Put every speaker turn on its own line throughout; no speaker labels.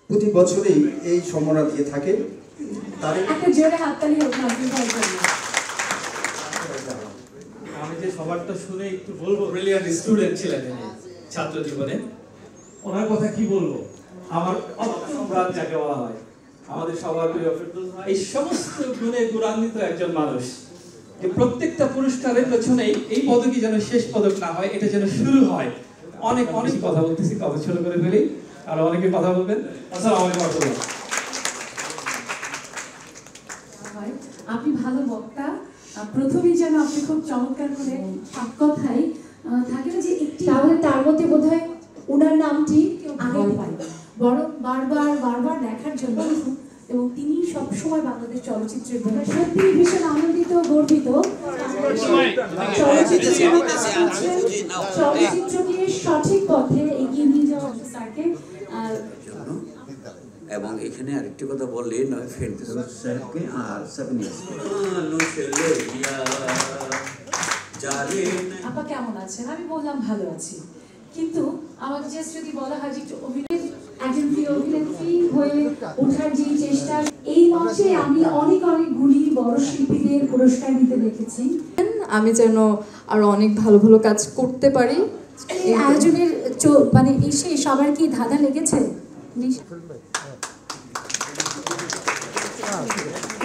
প্রতি বছরই এই সম্মাননা দিয়ে থাকে। তার
একটা জোরে হাততালি হোক নাজমুল ভাইয়ের জন্য।
আমি যে সবারটা শুনে একটু বলবো, ব্রিলিয়ান্ট স্টুডেন্ট ছিলেন তিনি ছাত্র জীবনে। ওনার কথা কি বলবো, আমার অসম্রাট যাকে বলা হয়, আমাদের সবার প্রিয় ফেরদৌস ভাই এই সমস্ত গুণে গুণান্বিত একজন মানুষ, যে প্রত্যেকটা পুরস্কারের পেছনেই এই পদকই যেন শেষ পদক না হয়, এটা যেন শুরু হয়। অনেক অনেক কথা বলতেছি, কথা ছোট করে ফেলি, আর অনেকে কথা বলবেন। আসসালামু আলাইকুম।
আপনি ভালো বক্তা, প্রথমেই যেন আপনি খুব চমৎকার করে সব কথাই থাকে না যে একটি, তাহলে তার মধ্যে বোধহয় ওনার নামটি আগে পাই, বরং বারবার দেখার জন্য, এবং তিনি সবসময় বাংলাদেশ চলচ্চিত্রের সত্যি ভীষণ আনন্দিত গর্বিত চলচ্চিত্রকে সঠিক পথে এগিয়ে নিয়ে যাওয়া স্যারকে।
এবং এখানে আরেকটি কথা বললে নয়, ফেরদৌস স্যারকে আর
আপা কেমন আছেন? আমি বললাম ভালো আছি, কিন্তু আমাকে জাস্ট যদি বলা হয় যে একজন প্রিয় অভিনেত্রী হয়ে ওঠার যে চেষ্টা, এই মঞ্চে আমি অনেক গুণী বড় শিল্পীদের পুরস্কার নিতে দেখেছি।
আমি যেন আরো অনেক ভালো ভালো কাজ করতে পারি।
এই আয়োজনের মানে এসে সবার কি ধাঁধা লেগেছে?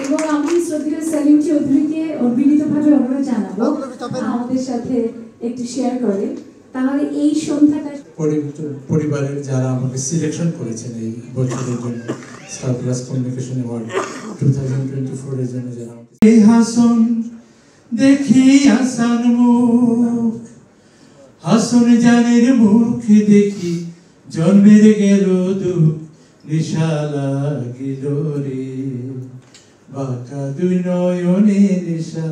এবং আমি শ্রদ্ধেয় সেলিম চৌধুরীকে বিনীতভাবে অনুরোধ জানাবো আমাদের সাথে একটু শেয়ার করে, তাহলে এই সন্ধ্যাটা
পরিবারের যারা আমাকে সিলেকশন করেছেন এই বছরের জন্য স্টার প্লাস কমিউনিকেশন অ্যাওয়ার্ড 2024 এর জন্য, যারা এই হাসন দেখি হাসান মুখ, হাসন জানের মুখ দেখি জন্মের গেল দুঃখ, নিশা লাগিল রে বাঁকা দুই নয়নে, নিশা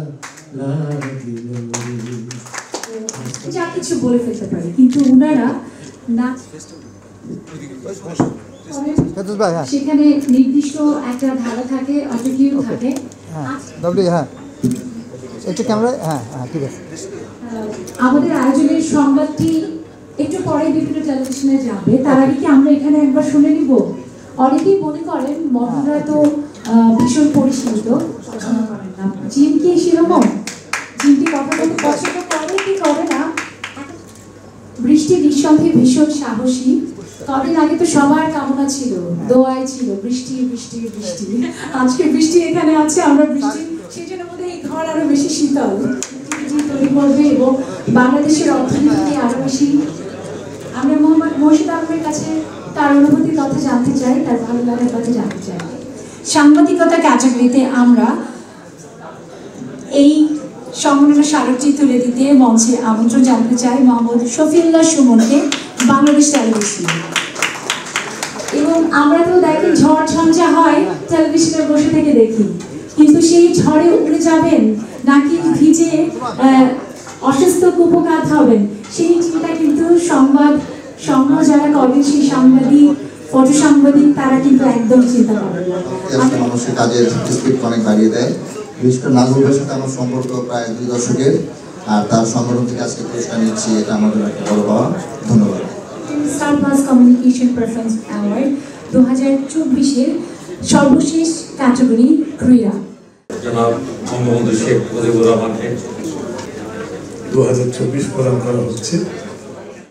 লাগিল রে।
যা কিছু বলে ফেলতে পারি, কিন্তু ওনারা নাচ সেখানে নির্দিষ্ট একটা ধারা থাকে, অটোকিউ থাকে। আমাদের আয়োজনের সংবাদটি একটু পরে বিভিন্ন টেলিভিশনে যাবে, তার আগে কি আমরা এখানে একবার শুনে নিব? অনেকেই মনে করেন মডেলরা তো ভীষণ পরিশীলিত, জিম কি সেরকম? জিমটি কথা বলতে পছন্দ করে কি করে না? বৃষ্টি নিঃসন্দেহে ভীষণ সাহসী। কদিন আগে তো সবার কামনা ছিল, দোয়াই ছিল বৃষ্টি বৃষ্টি বৃষ্টি। আজকে বৃষ্টি এখানে আছে, আমরা বৃষ্টি, সেই জন্য বোধহয় এই ঘর আরো বেশি শীতল তৈরি করবে এবং বাংলাদেশের অর্থনীতি আরো বেশি। আমরা মোহাম্মদ মোর্শেদ আলমের কাছে তার অনুভূতির কথা জানতে চাই, তার ভালো লাগার কথা জানতে চাই। সাংবাদিকতা ক্যাটাগরিতে আমরা এই সম্মাননা স্মারকটি তুলে দিতে মঞ্চে আমন্ত্রণ জানাতে চাই মোহাম্মদ শফিউল্লাহ সুমনকে, বাংলাদেশ টেলিভিশন। এবং আমরা তো দেখি ঝড় ঝঞ্ঝা হয়, টেলিভিশনে বসে থেকে দেখি, কিন্তু সেই ঝড়ে উড়ে যাবেন নাকি ভিজে অসুস্থ কুপকাত হবেন, সেই চিন্তা কিন্তু সংবাদ যারা করেন, সেই সাংবাদিক, ফটো সাংবাদিক, তারা কিন্তু একদম চিন্তা করেন না।
মানুষের কাজের স্পিড অনেক বাড়িয়ে দেয়। বিশেষ করে নাজমুল ভাইয়ের সাথে আমার সম্পর্ক প্রায় 2 দশকের, আর তার সংগঠন থেকে আজকে পুরস্কার নিচ্ছি, এটা আমাদের একটা বড় পাওয়া। ধন্যবাদ।
Star plus communication preference award 2024-এর সর্বশেষ ক্যাটাগরি ক্রীড়া।
জনাব বঙ্গবন্ধু শেখ মুজিবুর রহমানকে
2024 প্রদান করা হচ্ছে।